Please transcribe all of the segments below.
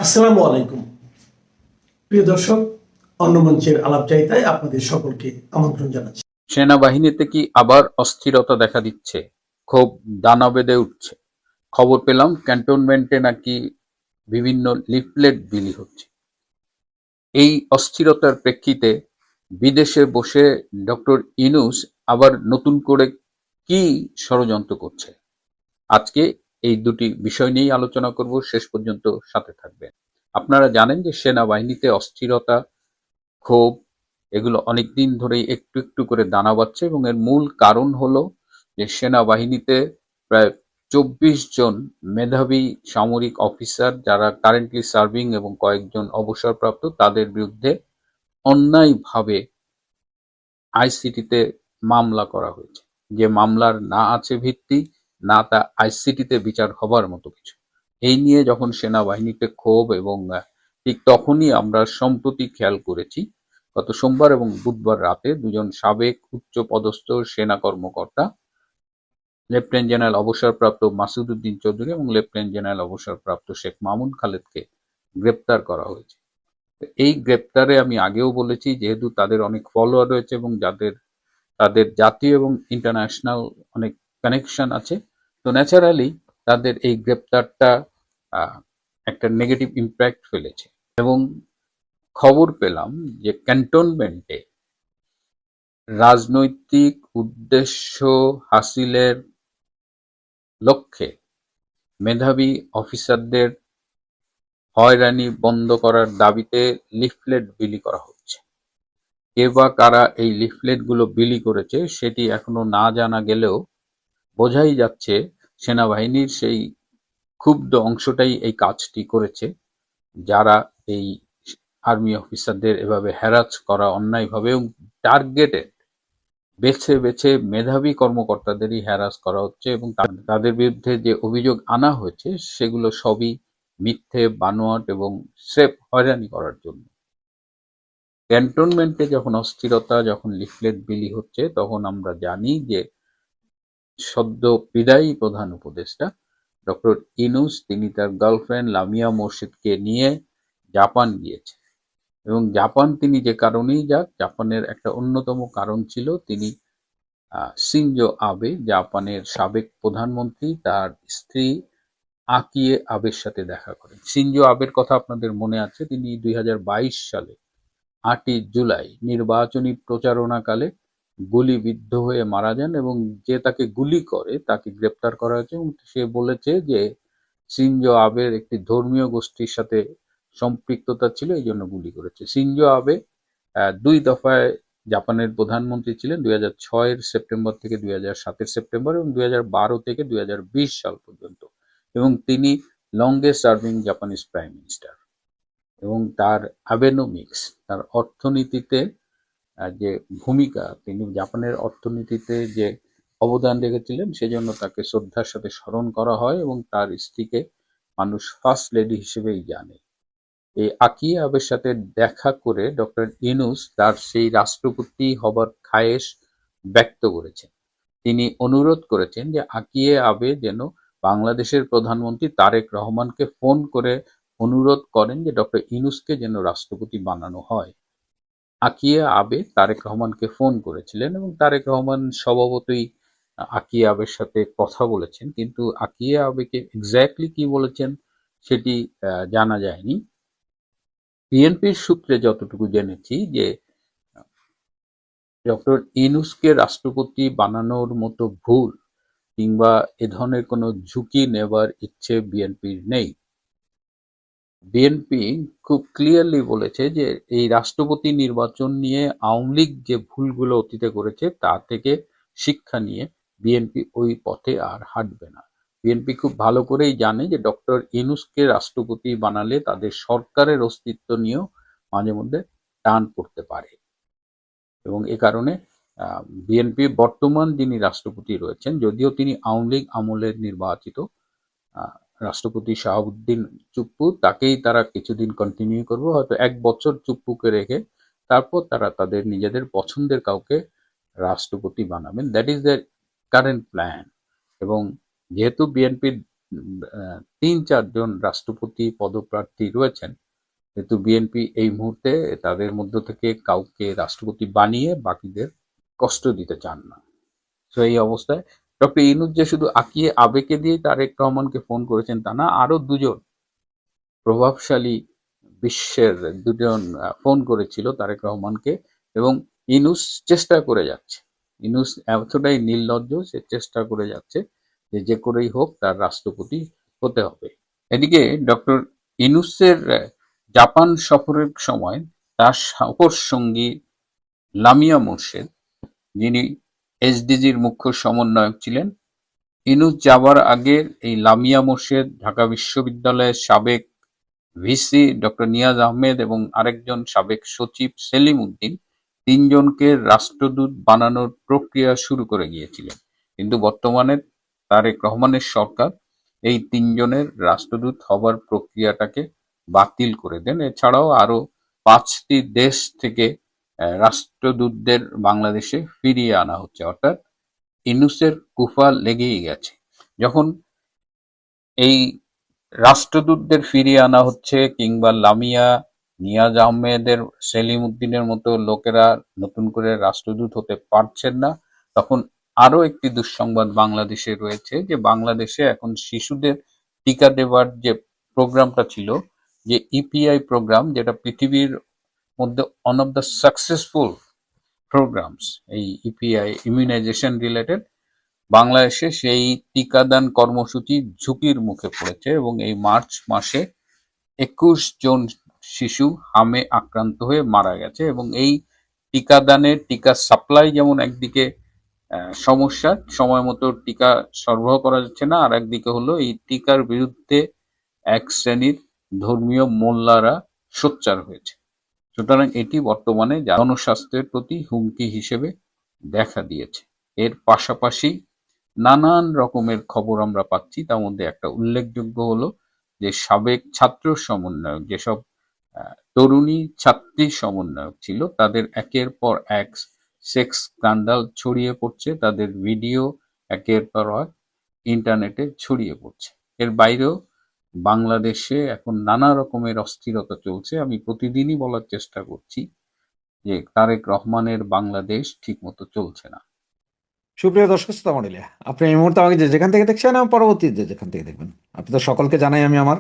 আসসালামু আলাইকুম প্রিয় দর্শক, অন্য মঞ্চের আলাপচারিতায় আপনাদের সকলকে আমন্ত্রণ জানাচ্ছি। সেনাবাহিনীতে কি আবার অস্থিরতা দেখা দিচ্ছে? ক্ষোভ দানা বেঁধে উঠছে। খবর পেলাম ক্যান্টনমেন্টে নাকি বিভিন্ন লিফলেট বিলি হচ্ছে। এই অস্থিরতার প্রেক্ষিতে বিদেশে বসে ডক্টর ইউনূস আবার নতুন করে কি ষড়যন্ত্র করছে? আজকে এই দুটি বিষয় নিয়েই আলোচনা করব, শেষ পর্যন্ত সাথে থাকবেন। আপনারা জানেন যে সেনাবাহিনীতে অস্থিরতা, ক্ষোভ এগুলো অনেকদিন ধরেই একটু একটু করে দানা বাঁধছে এবং এর মূল কারণ হলো যে সেনাবাহিনীতে প্রায় ২৪ জন মেধাবী সামরিক অফিসার যারা কারেন্টলি সার্ভিং এবং কয়েকজন অবসরপ্রাপ্ত তাদের বিরুদ্ধে অন্যায়ভাবে আইসিটিতে মামলা করা হয়েছে। যে মামলার না আছে ভিত্তি, না তা আইসিটিতে বিচার হবার মতো কিছু। এই নিয়ে যখন সেনাবাহিনীতে ক্ষোভ এবং ঠিক তখনই আমরা সম্প্রতি খেয়াল করেছি গত সোমবার এবং বুধবার রাতে দুজন সাবেক উচ্চপদস্থ সেনা কর্মকর্তা লেফটেন্যান্ট জেনারেল অবসরপ্রাপ্ত মাসুদ উদ্দিন চৌধুরী এবং লেফটেন্যান্ট জেনারেল অবসরপ্রাপ্ত শেখ মামুন খালেদকে গ্রেপ্তার করা হয়েছে। এই গ্রেপ্তারে আমি আগেও বলেছি, যেহেতু তাদের অনেক ফলোয়ার রয়েছে এবং তাদের জাতীয় এবং ইন্টারন্যাশনাল অনেক কানেকশন আছে, তো ন্যাচারালি তাদের এই গ্রেপ্তারটা একটা নেগেটিভ ইম্প্যাক্ট ফেলেছে। এবং খবর পেলাম যে ক্যান্টনমেন্টে রাজনৈতিক উদ্দেশ্য হাসিলের লক্ষ্যে মেধাবী অফিসারদের হয়রানি বন্ধ করার দাবিতে লিফলেট বিলি করা হচ্ছে। কে বা কারা এই লিফলেটগুলো বিলি করেছে সেটি এখনো না জানা গেলেও বোঝাই যাচ্ছে সেনাবাহিনীর সেই ক্ষুব্ধ অংশটাই এই কাজটি করেছে, যারা এই আর্মি অফিসারদের এভাবে হ্যারাস করা অন্যায়ভাবে এবং টার্গেটেড বেছে বেছে মেধাবী কর্মকর্তাদেরই হ্যারাস করা হচ্ছে এবং তাদের বিরুদ্ধে যে অভিযোগ আনা হয়েছে সেগুলো সবই মিথ্যে, বানোয়াট এবং স্রেফ হয়রানি করার জন্য। ক্যান্টনমেন্টে যখন অস্থিরতা, যখন লিফলেট বিলি হচ্ছে, তখন আমরা জানি যে সদ্য বিদায়ী প্রধান উপদেষ্টা ডক্টর ইউনূস তিনি তার গার্লফ্রেন্ড লামিয়া মোর্শেদকে নিয়ে জাপান গিয়েছে। এবং জাপান তিনি যে কারণেই যাক, জাপানের একটা অন্যতম কারণ ছিল তিনি শিনজো আবে, জাপানের সাবেক প্রধানমন্ত্রী, তার স্ত্রী আকিয়ে আবের সাথে দেখা করেন। শিনজো আবের কথা আপনাদের মনে আছে, তিনি ২০২২ সালে ৮ই জুলাই নির্বাচনী প্রচারণাকালে গুলিবিদ্ধ হয়ে মারা যান এবং যে তাকে গুলি করে তাকে গ্রেপ্তার করা হয়েছে এবং সে বলেছে যে শিনজো আবের একটি ধর্মীয় গোষ্ঠীর সাথে সম্পৃক্ততা ছিল, এই জন্য গুলি করেছে। শিনজো আবে ২ দফায় জাপানের প্রধানমন্ত্রী ছিলেন, ২০০৬-এর সেপ্টেম্বর থেকে ২০০৭-এর সেপ্টেম্বর এবং ২০১২ থেকে ২০২০ সাল পর্যন্ত, এবং তিনি longest serving Japanese prime minister. এবং তার আবেনোমিক্স, তার অর্থনীতিতে যে ভূমিকা, তিনি জাপানের অর্থনীতিতে যে অবদান রেখেছিলেন সেজন্য তাকে শ্রদ্ধার সাথে স্মরণ করা হয় এবং তার স্ত্রীকে মানুষ ফার্স্ট লেডি হিসেবেই জানে। এই আকিয়ে আবের সাথে দেখা করে ডক্টর ইউনূস তার সেই রাষ্ট্রপতি হবার খায়েশ ব্যক্ত করেছেন। তিনি অনুরোধ করেছেন যে আকিয়ে আবে যেন বাংলাদেশের প্রধানমন্ত্রী তারেক রহমানকে ফোন করে অনুরোধ করেন যে ডক্টর ইউনূসকে যেন রাষ্ট্রপতি বানানো হয়। আকিয়ে আবে তারেক রহমানকে ফোন করেছিলেন এবং তারেক রহমান স্বভাবতই আকিয়ে আবের সাথে কথা বলেছেন, কিন্তু আকিয়ে আবেকে এক্স্যাক্টলি কি বলেছেন সেটি জানা যায়নি। বিএনপির সূত্রে যতটুকু জেনেছি যে ডক্টর ইউনূসকে রাষ্ট্রপতি বানানোর মতো ভুল কিংবা এ ধরনের কোনো ঝুঁকি নেবার ইচ্ছে বিএনপির নেই। বিএনপি খুব ক্লিয়ারলি বলেছে যে এই রাষ্ট্রপতি নির্বাচন নিয়ে আওয়ামী লীগ যে ভুলগুলো অতীতে করেছে তা থেকে শিক্ষা নিয়ে বিএনপি ওই পথে আর হাঁটবে না। বিএনপি খুব ভালো করেই জানে যে ডক্টর ইউনূসকে রাষ্ট্রপতি বানালে তাদের সরকারের অস্তিত্ব নিয়েও মাঝে মধ্যে টান পড়তে পারে এবং এ কারণে বিএনপি বর্তমান যিনি রাষ্ট্রপতি রয়েছেন, যদিও তিনি আওয়ামী লীগ আমলের নির্বাচিত রাষ্ট্রপতি শাহাবুদ্দিন চুপ্পু, তাকেই তারা কিছুদিন কন্টিনিউ করবে, হয়তো ১ বছর চুপ্পুকে রেখে তারপর তারা তাদের নিজেদের পছন্দের কাউকে রাষ্ট্রপতি বানাবেন। That is the current plan. এবং যেহেতু বিএনপির 3-4 জন রাষ্ট্রপতি পদপ্রার্থী রয়েছেন, কিন্তু বিএনপি এই মুহূর্তে তাদের মধ্য থেকে কাউকে রাষ্ট্রপতি বানিয়ে বাকিদের কষ্ট দিতে চান না। তো এই অবস্থায় ডক্টর ইউনূস যে শুধু আকিয়ে আবেগে দিয়ে তারেক রহমানকে ফোন করেছেন তা না, আরো দুজন প্রভাবশালী বিশ্বের দুজন ফোন করেছিল তারেক রহমানকে, এবং ইউনূস চেষ্টা করে যাচ্ছে। ইউনূস এতটাই নির্লজ্জ, সে চেষ্টা করে যাচ্ছে যে যে করেই হোক তার রাষ্ট্রপতি হতে হবে। এদিকে ডক্টর ইউনূসের জাপান সফরের সময় তার সফর সঙ্গী লামিয়া মোর্শেদ, যিনি এসডিজির মুখ্য সমন্বয়ক ছিলেন, ইউনূস যাবার আগে এই লামিয়া মোর্শেদ, ঢাকা বিশ্ববিদ্যালয়ের সাবেক ভিসি ডক্টর নিয়াজ আহমেদ এবং আরেকজন সাবেক সচিব সেলিম উদ্দিন, 3জনকে রাষ্ট্রদূত বানানোর প্রক্রিয়া শুরু করে গিয়েছিলেন। কিন্তু বর্তমানে তারেক রহমানের সরকার এই 3জনের রাষ্ট্রদূত হবার প্রক্রিয়াটাকে বাতিল করে দেন। এছাড়াও আরো 5টি দেশ থেকে রাষ্ট্রদূতদের বাংলাদেশে ফিরিয়ে আনা হচ্ছে, অর্থাৎ ইউনূসের কুফা লেগেই গেছে। যখন এই রাষ্ট্রদূতদের ফিরিয়ে আনা হচ্ছে কিংবা লামিয়া, নিয়াজ আহমেদের, সেলিম উদ্দিনের মতো লোকেরা নতুন করে রাষ্ট্রদূত হতে পারছেন না, তখন আরো একটি দুঃসংবাদ বাংলাদেশে রয়েছে যে বাংলাদেশে এখন শিশুদের টিকা দেওয়ার যে প্রোগ্রামটা ছিল, যে ইপিআই প্রোগ্রাম, যেটা পৃথিবীর মধ্যে one of the successful programs, এই ইপিআই ইমিউনাইজেশন রিলেটেড, বাংলাদেশে সেই টিকাদান কর্মসূচি ঝুঁকির মুখে পড়েছে এবং এই মার্চ মাসে 21 জন শিশু হামে আক্রান্ত হয়ে মারা গেছে। এবং এই টিকাদানের টিকা সাপ্লাই যেমন একদিকে সমস্যা, সময় মতো টিকা সরবরাহ করা যাচ্ছে না, আর একদিকে হলো এই টিকার বিরুদ্ধে এক শ্রেণীর ধর্মীয় মোল্লারা সোচ্চার হয়েছে। সুতরাং এটি বর্তমানে জনস্বাস্থ্যের প্রতি হুমকি হিসেবে দেখা দিয়েছে। এর পাশাপাশি নানান রকমের খবর আমরা পাচ্ছি, তার মধ্যে একটা উল্লেখযোগ্য হলো যে সাবেক ছাত্র সমন্বয়ক, যেসব তরুণী ছাত্রী সমন্বয়ক ছিল, তাদের একের পর এক সেক্স স্ক্যান্ডাল ছড়িয়ে পড়ছে, তাদের ভিডিও একের পর এক ইন্টারনেটে ছড়িয়ে পড়ছে। এর বাইরেও বাংলাদেশে এখন নানা রকমের অস্থিরতা চলছে। আমি প্রতিদিনই বলার চেষ্টা করছি যে তারেক রহমানের বাংলাদেশ ঠিকমতো চলছে না। সুপ্রিয় দর্শক শ্রোতা মণ্ডলী, আপনি এই মুহূর্তে আমাকে যে যেখান থেকে দেখছেন এবং পরবর্তী যে যেখান থেকে দেখবেন, আপনাদের সকলকে জানাই আমি আমার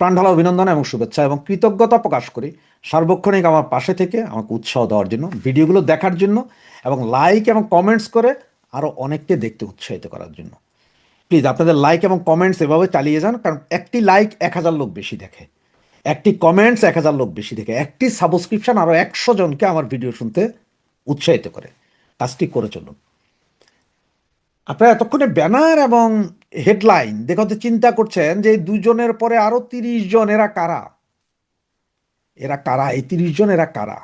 প্রাণঢালা অভিনন্দন এবং শুভেচ্ছা এবং কৃতজ্ঞতা প্রকাশ করি সার্বক্ষণিক আমার পাশে থেকে আমাকে উৎসাহ দেওয়ার জন্য, ভিডিওগুলো দেখার জন্য এবং লাইক এবং কমেন্টস করে আরও অনেককে দেখতে উৎসাহিত করার জন্য। প্লিজ আপনাদের লাইক এবং কমেন্টস এভাবে চালিয়ে যান, কারণ একটি লাইক 1000 লোক বেশি দেখে, একটি কমেন্টস 1000 লোক বেশি দেখে, একটি সাবস্ক্রিপশন আরও 100 জনকে আমার ভিডিও শুনতে উৎসাহিত করে। কাজটি করে চলুন। আপনারা এতক্ষণে ব্যানার এবং হেডলাইন দেখে হয়তো চিন্তা করছেন যে এই 2জনের পরে আরো 30 জন, এরা কারা, এরা কারা, এই 30 জন এরা কারা?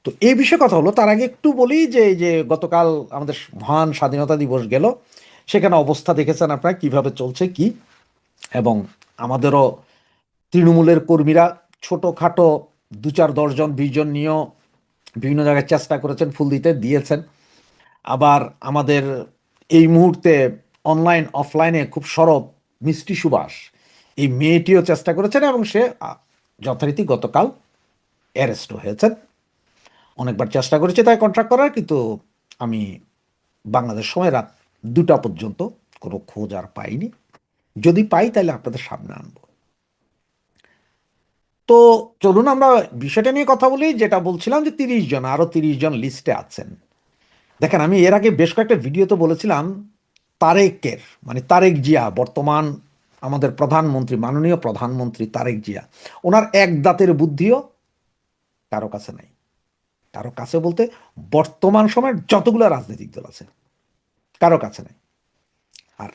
তো এই বিষয়ে কথা হলো, তার আগে একটু বলি যে এই যে গতকাল আমাদের মহান স্বাধীনতা দিবস গেল, সেখানে অবস্থা দেখেছেন আপনারা কিভাবে চলছে কি, এবং আমাদেরও তৃণমূলের কর্মীরা ছোটোখাটো 2-4 10 জন 20 জন নিয়েও বিভিন্ন জায়গায় চেষ্টা করেছেন, ফুল দিতে দিয়েছেন। আবার আমাদের এই মুহূর্তে অনলাইন অফলাইনে খুব সরব মিষ্টি সুবাস, এই মেয়েটিও চেষ্টা করেছেন এবং সে যথারীতি গতকাল অ্যারেস্টও হয়েছেন। অনেকবার চেষ্টা করেছে তাই কন্ট্রাক্ট করার, কিন্তু আমি বাংলাদেশ সময় রাত 2টা পর্যন্ত কোনো খোঁজ আর পাইনি। যদি পাই তাহলে আপনাদের সামনে আনবো। তো চলুন আমরা বিষয়টা নিয়ে কথা বলি, যেটা বলছিলাম যে 30 জন, আরও 30 জন লিস্টে আছেন। দেখেন, আমি এর আগে বেশ কয়েকটা ভিডিওতে বলেছিলাম তারেকের, মানে তারেক জিয়া, বর্তমান আমাদের প্রধানমন্ত্রী, মাননীয় প্রধানমন্ত্রী তারেক জিয়া, ওনার এক দাঁতের বুদ্ধিও কারো কাছে নাই। কারো কাছে বলতে বর্তমান সময়ের যতগুলো রাজনৈতিক দল আছে কারো কাছে নাই। আর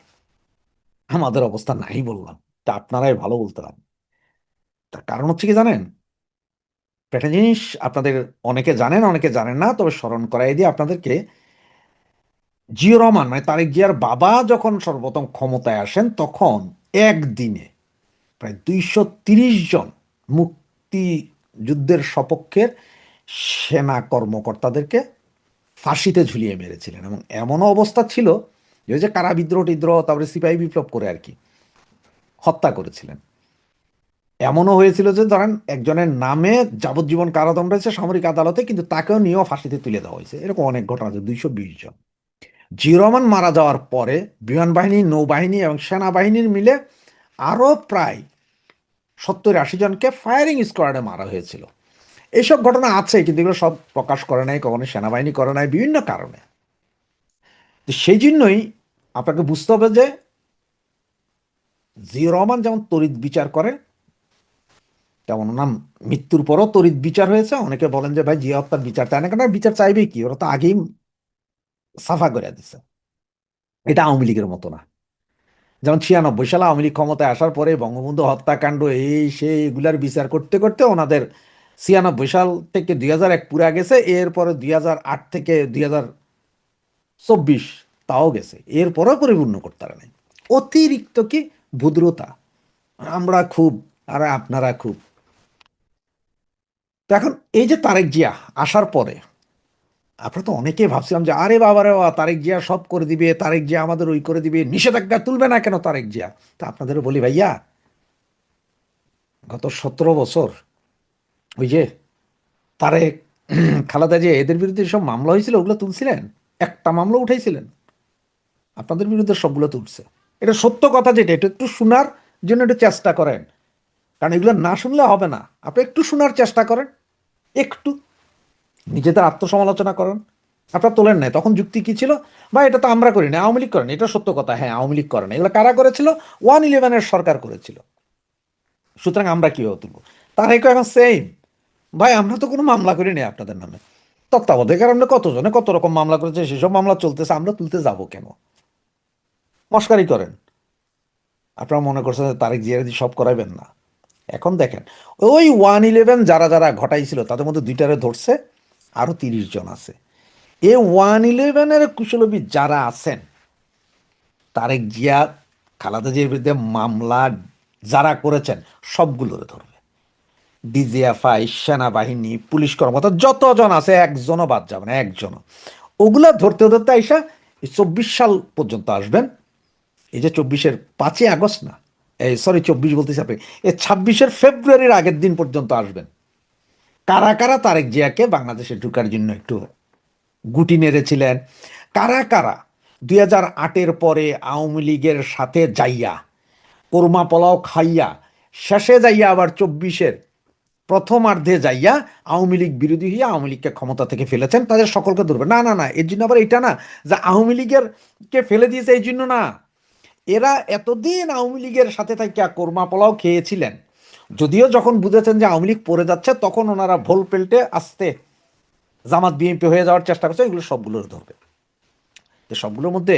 আমাদের অবস্থা নাই বললাম, তা আপনারাই ভালো বলতে পারেন। তার কারণ হচ্ছে কি জানেন? একটা জিনিস আপনাদের অনেকে জানেন, অনেকে জানেন না, তবে স্মরণ করাই দিয়ে আপনাদেরকে। জিয়র রহমান মানে তারেক জিয়ার বাবা যখন সর্বপ্রথম ক্ষমতায় আসেন, তখন একদিনে প্রায় 230 জন মুক্তিযুদ্ধের সপক্ষের সেনা কর্মকর্তাদেরকে ফাঁসিতে ঝুলিয়ে মেরেছিলেন। এবং এমনও অবস্থা ছিল যে ওই যে কারা বিদ্রোহ টিদ্রোহ, তারপরে সিপাহী বিপ্লব করে আর কি, হত্যা করেছিলেন। এমনও হয়েছিল যে ধরেন একজনের নামে যাবজ্জীবন কারাদণ্ড হয়েছে সামরিক আদালতে, কিন্তু তাকেও নিয়েও ফাঁসিতে তুলে দেওয়া হয়েছে। এরকম অনেক ঘটনা আছে। 220 জন। জিয়া রহমান মারা যাওয়ার পরে বিমান বাহিনী, নৌবাহিনী এবং সেনাবাহিনীর মিলে আরও প্রায় 70-80 জনকে ফায়ারিং স্কোয়াডে মারা হয়েছিল। এইসব ঘটনা আছে, কিন্তু এগুলো সব প্রকাশ করে নাই, কখনো সেনাবাহিনী করে নাই, বিভিন্ন কারণে। তো সেই জন্যই আপনাকে বুঝতে হবে যে জিয়া রহমান যেমন তড়িৎ বিচার করে, তেমন ওনার মৃত্যুর পরও তড়িৎ বিচার হয়েছে। অনেকে বলেন যে ভাই জিয়া হত্যার বিচার চায় না, কেন? বিচার চাইবে কি, ওরা তো আগেই সাফা করে দিচ্ছে। এটা আওয়ামী লীগের মতো না। যেমন 96 সালে আওয়ামী লীগ ক্ষমতায় আসার পরে বঙ্গবন্ধু হত্যাকাণ্ড এই সেই এগুলার বিচার করতে করতে ওনাদের 96 সাল থেকে 2001 পুরা গেছে, এরপরে 2008 থেকে 2024 তাও গেছে, এরপরেও পরিপূর্ণ করতে পারে নাই। অতিরিক্ত কি ভদ্রতা, আমরা খুব আর আপনারা খুব। তো এখন এই যে তারেক জিয়া আসার পরে আমরা তো অনেকেই ভাবছিলাম যে আরে বাবা রে বাবা, তারেক জিয়া সব করে দিবে, তারেক জিয়া আমাদের ওই করে দিবে, নিষেধাজ্ঞা তুলবে না কেন তারেক জিয়া? তা আপনাদেরও বলি ভাইয়া, গত 17 বছর ওই যে তারেক, খালেদা জিয়া এদের বিরুদ্ধে সব মামলা হয়েছিল, ওগুলো তুলছিলেন? একটা মামলা উঠাইছিলেন? আপনাদের বিরুদ্ধে সবগুলো তুলছে। এটা সত্য কথা, যেটা এটা একটু শোনার জন্য একটু চেষ্টা করেন, কারণ এগুলো না শুনলে হবে না। আপনি একটু শোনার চেষ্টা করেন, একটু নিজেদের আত্মসমালোচনা করেন। আপনারা তোলেন নাই, তখন যুক্তি কি ছিল? বা এটা তো আমরা করি না, আওয়ামী লীগ করেন। এটা সত্য কথা, হ্যাঁ আওয়ামী লীগ করে না, এগুলো কারা করেছিল? 111-এর সরকার করেছিল। সুতরাং আমরা কিভাবে তুলব? তার এখন সেম, ভাই আমরা তো কোনো মামলা করি নাই আপনাদের নামে, তত্ত্বাবধায়ক কারণে কতজনে কত রকম মামলা করেছে, সেসব মামলা চলতেছে, আমরা তুলতে যাব কেন? মস্কারি করেন। আপনারা মনে করছেন যে তারেক জিয়ারদি সব করাইবেন না। এখন দেখেন, ওই 111 যারা যারা ঘটাইছিল তাদের মধ্যে 2টারে ধরছে, আরো 30 জন আছে। এই 111-এর কুশলবিদ যারা আছেন, তারেক জিয়া, খালেদা জিয়ার বিরুদ্ধে মামলা যারা করেছেন সবগুলোরে ধরবে। ডিজিএফআই, সেনাবাহিনী, পুলিশ কর্মকর্তা যতজন আছে একজনও বাদ যাবে না, একজনও। ওগুলা ধরতে ধরতে আইসা 24 সাল পর্যন্ত আসবেন। এই যে 24-এর 5ই আগস্ট না, এই সরি 24 বলতেছি আপনি, এই 26-এর ফেব্রুয়ারির আগের দিন পর্যন্ত আসবেন। কারা কারা তারেক জিয়াকে বাংলাদেশে ঢুকার জন্য একটু গুটি নেড়েছিলেন, কারা কারা 2008-এর পরে আওয়ামী লীগের সাথে যাইয়া কোরমা পোলাও খাইয়া শেষে যাইয়া আবার 24-এর প্রথমার্ধে যাইয়া আওয়ামী লীগ বিরোধী হইয়া আওয়ামী লীগকে ক্ষমতা থেকে ফেলেছেন, তাদের সকলকে ধরবে না। না না, এর জন্য আবার এটা না যে আওয়ামী লীগের কে ফেলে দিয়েছে এই জন্য না। এরা এতদিন আওয়ামী লীগের সাথে থাকিয়া কোরমা পোলাও খেয়েছিলেন, যদিও যখন বুঝেছেন যে আওয়ামী লীগ পড়ে যাচ্ছে তখন ওনারা ভোল পেল্টে আসতে জামাত বিএনপি হয়ে যাওয়ার চেষ্টা করছে। এগুলো সবগুলোর ধরবে। তো সবগুলোর মধ্যে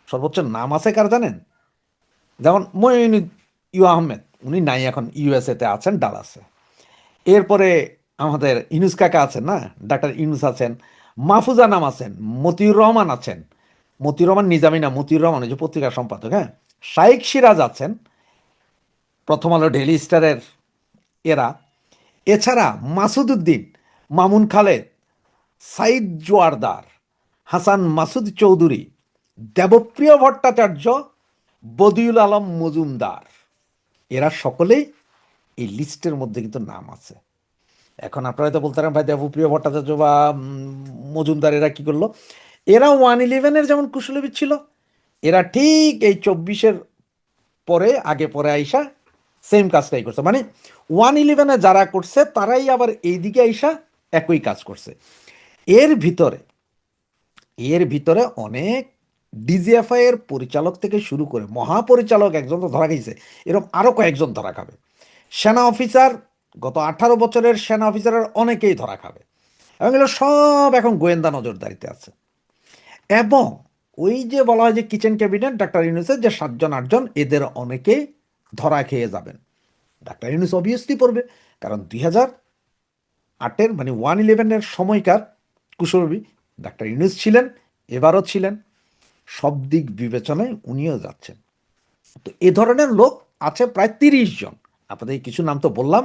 সর্বোচ্চ নাম আছে কার জানেন? যেমন মঈন আহমেদ, উনি নাই, এখন ইউএসএতে আছেন, ডালাসে। এরপরে আমাদের ইউনুস কাকা আছেন না, ডাক্তার ইউনুস আছেন, মাহফুজা নাম আছেন, মতিউর রহমান আছেন, মতিউর রহমান নিজামী না, মতিউর রহমান ওই যে পত্রিকার সম্পাদক, হ্যাঁ। শাইখ সিরাজ আছেন, প্রথম আলো, ডেইলি স্টারের এরা। এছাড়া মাসুদ উদ্দিন, মামুন খালেদ, সাইদ জোয়ারদার, হাসান মাসুদ চৌধুরী, দেবপ্রিয় ভট্টাচার্য, বদিউল আলম মজুমদার, এরা সকলেই এই লিস্টের মধ্যে কিন্তু নাম আছে। এখন আপনারা তো বলতে পারেন ভাই দেবপ্রিয় ভট্টাচার্য বা মজুমদার এরা কি করলো? এরা 111-এর যেমন কুশলবিদ ছিল, এরা ঠিক এই 24-এর পরে আগে পরে আইসা সেম কাজটাই করছে। মানে 111-এ যারা করছে তারাই আবার এইদিকে আইসা একই কাজ করছে। এর ভিতরে অনেক ডিজিএফআই এর পরিচালক থেকে শুরু করে মহাপরিচালক একজন তো ধরা গেছে, এরকম আরো কয়েকজন ধরা খাবে। সেনা অফিসার, গত 18 বছরের সেনা অফিসারের অনেকেই ধরা খাবে, এবং এগুলো সব এখন গোয়েন্দা নজরদারিতে আছে। এবং ওই যে বলা হয় যে কিচেন ক্যাবিনেট ডাক্তার ইউনুসের যে 7জন 8জন, এদের অনেকেই ধরা খেয়ে যাবেন। ডাক্তার ইউনুস অবভিয়াসলি পড়বে, কারণ 2008-এর মানে 111-এর সময়কার কুশলবি ডাক্তার ইউনুস ছিলেন, এবারও ছিলেন। সব দিক বিবেচনায় উনিও যাচ্ছেন। তো এ ধরনের লোক আছে প্রায় 30 জন। আপনাদের কিছু নাম তো বললাম,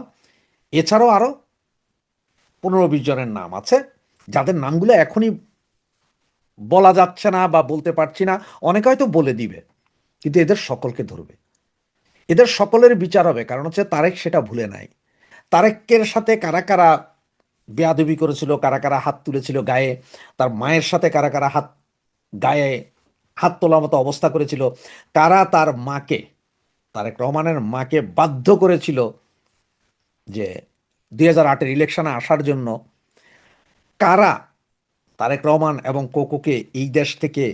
এছাড়াও আরো 15-20 জনের নাম আছে, যাদের নামগুলো এখনই বলা যাচ্ছে না বা বলতে পারছি না। অনেকে হয়তো বলে দিবে, কিন্তু এদের সকলকে ধরবে। এদের সকলের বিচার হবে, কারণ হচ্ছে তারেক সেটা ভুলে নাই। তারেকের সাথে কারা কারা বেয়াদবি করেছিল, কারা কারা হাত তুলেছিল গায়ে, তার মায়ের সাথে কারা কারা গায়ে হাত তোলার মতো অবস্থা করেছিল, কারা তার মাকে, তারেক রহমানের মাকে বাধ্য করেছিল যে 2008-এর ইলেকশনে আসার জন্য, কারা তারেক রহমান এবং কোকোকে এই দেশ থেকে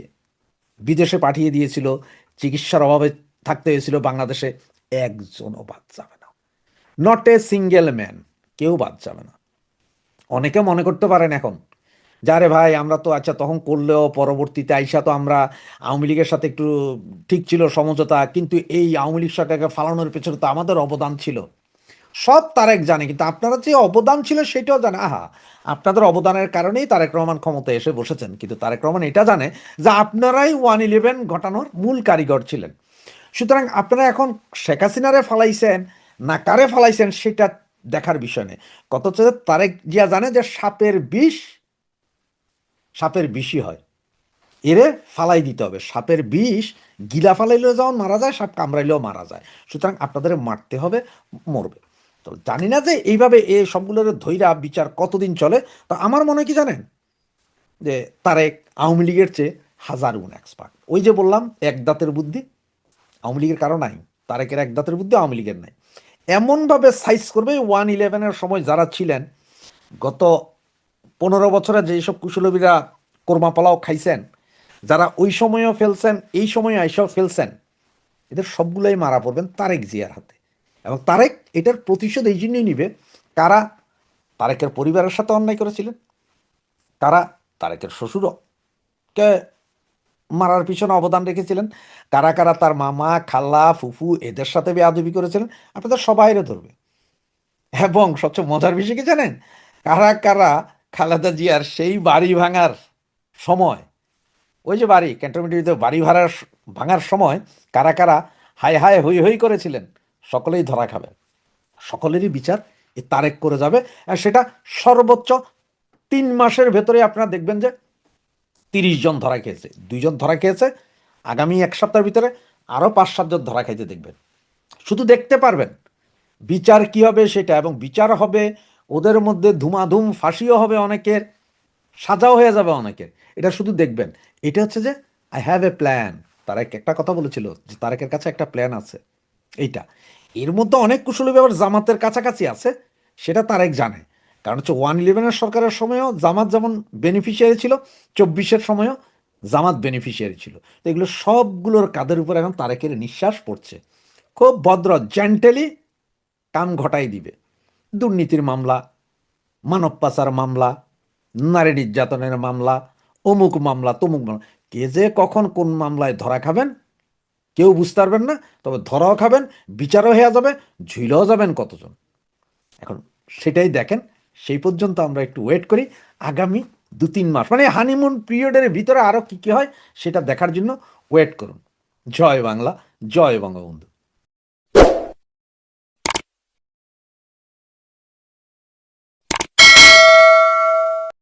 বিদেশে পাঠিয়ে দিয়েছিল, চিকিৎসার অভাবে থাকতে হয়েছিল বাংলাদেশে, একজনও বাদ যাবে না, নট এ সিঙ্গেল ম্যান, কেউ বাদ যাবে না। অনেকে মনে করতে পারেন এখন, যারে ভাই আমরা তো আচ্ছা তখন করলেও পরবর্তীতে আইসা তো আমরা আওয়ামী লীগের সাথে একটু ঠিক ছিল সমঝোতা, কিন্তু এই আওয়ামী লীগ সরকারকে ফালানোর পেছনে তো আমাদের অবদান ছিল। সব তারেক জানে, কিন্তু আপনারা যে অবদান ছিল সেটাও জানে। আহা, আপনাদের অবদানের কারণেই তারেক রহমান ক্ষমতায় এসে বসেছেন, কিন্তু তারেক রহমান এটা জানে যে আপনারাই 111 ঘটানোর মূল কারিগর ছিলেন। সুতরাং আপনারা এখন শেখ হাসিনারে ফালাইছেন না কারে ফালাইছেন সেটা দেখার বিষয় নেই। কত হচ্ছে যে তারেক জিয়া জানে যে সাপের বিষই হয়, এরে ফালাই দিতে হবে। সাপের বিষ গিলা ফালাইলেও যেমন মারা যায়, সাপ কামড়াইলেও মারা যায়। সুতরাং আপনাদের মারতে হবে, মরবে। তো জানি না যে এইভাবে এই সবগুলোর ধৈরা বিচার কতদিন চলে। তো আমার মনে হয় কি জানেন, যে তারেক আওয়ামী লীগের চেয়ে হাজার গুণ এক্সপার্ট। ওই যে বললাম এক দাঁতের বুদ্ধি, আওয়ামী লীগের কারো নাই, তারেকের এক দাঁতের বুদ্ধি আওয়ামী লীগের নাই। এমনভাবে সাইজ করবে 111-এর সময় যারা ছিলেন, গত 15 বছরে যেসব কুশলবীরা কোরমা পোলাও খাইছেন, যারা ওই সময়ও ফেলছেন, এই সময় আইসাও ফেলছেন, এদের সবগুলোই মারা পড়বেন তারেক জিয়ার হাতে। এবং তারেক এটার প্রতিশোধ এই জন্যই নিবে, কারা তারেকের পরিবারের সাথে অন্যায় করেছিলেন, কারা তারেকের শ্বশুরকে মারার পিছনে অবদান রেখেছিলেন, কারা কারা তার মামা খালা ফুফু এদের সাথে বেয়াদবি করেছিলেন, আপনাদের সবাইরে ধরবে। এবং সবচেয়ে মজার বিষয় কি জানেন, কারা কারা খালেদা জিয়ার সেই বাড়ি ভাঙার সময়, ওই যে বাড়ি ক্যান্টনমেন্টের বাড়ি ভাঙার সময় কারা কারা হায় হায় হই হই করেছিলেন, সকলেই ধরা খাবে। সকলেরই বিচার এই তারেক করে যাবে। আর সেটা সর্বোচ্চ 3 মাসের ভেতরে আপনারা দেখবেন যে 30 জন ধরা খেয়েছে, 2 জন ধরা খেয়েছে, আগামী 1 সপ্তাহের ভিতরে আরও 5-7 জন ধরা খাইতে দেখবেন। শুধু দেখতে পারবেন বিচার কি হবে সেটা, এবং বিচার হবে ওদের মধ্যে ধুমাধুম, ফাঁসিও হবে অনেকের, সাজাও হয়ে যাবে অনেকের, এটা শুধু দেখবেন। এটা হচ্ছে যে I have a plan. Tarek একটা কথা বলেছিল যে তারেকের কাছে একটা প্ল্যান আছে, এইটা। এর মধ্যে অনেক কুশলী ব্যাপার জামাতের কাছাকাছি আছে, সেটা তারেক জানে। কারণ হচ্ছে 111-এর সরকারের সময়ও জামাত যেমন বেনিফিশিয়ারি ছিল, 24-এর সময়ও জামাত বেনিফিশিয়ারি ছিল। তো এগুলো সবগুলোর কাঁধের উপর এখন তারেকের নিঃশ্বাস পড়ছে। খুব ভদ্র জেন্টেলি কাম ঘটাই দিবে। দুর্নীতির মামলা, মানব পাচার মামলা, নারী নির্যাতনের মামলা, অমুক মামলা তমুক মামলা, কে যে কখন কোন মামলায় ধরা খাবেন কেউ বুঝতে পারবেন না। তবে ধরাও খাবেন, বিচারও হয়ে যাবে, ঝুলেও যাবেন কতজন। এখন সেটাই দেখেন। সেই পর্যন্ত আমরা একটু ওয়েট করি, আগামী 2-3 মাস, মানে হানিমুন পিরিয়ডের ভিতরে আরও কী কী হয় সেটা দেখার জন্য ওয়েট করুন। জয় বাংলা, জয় বঙ্গবন্ধু।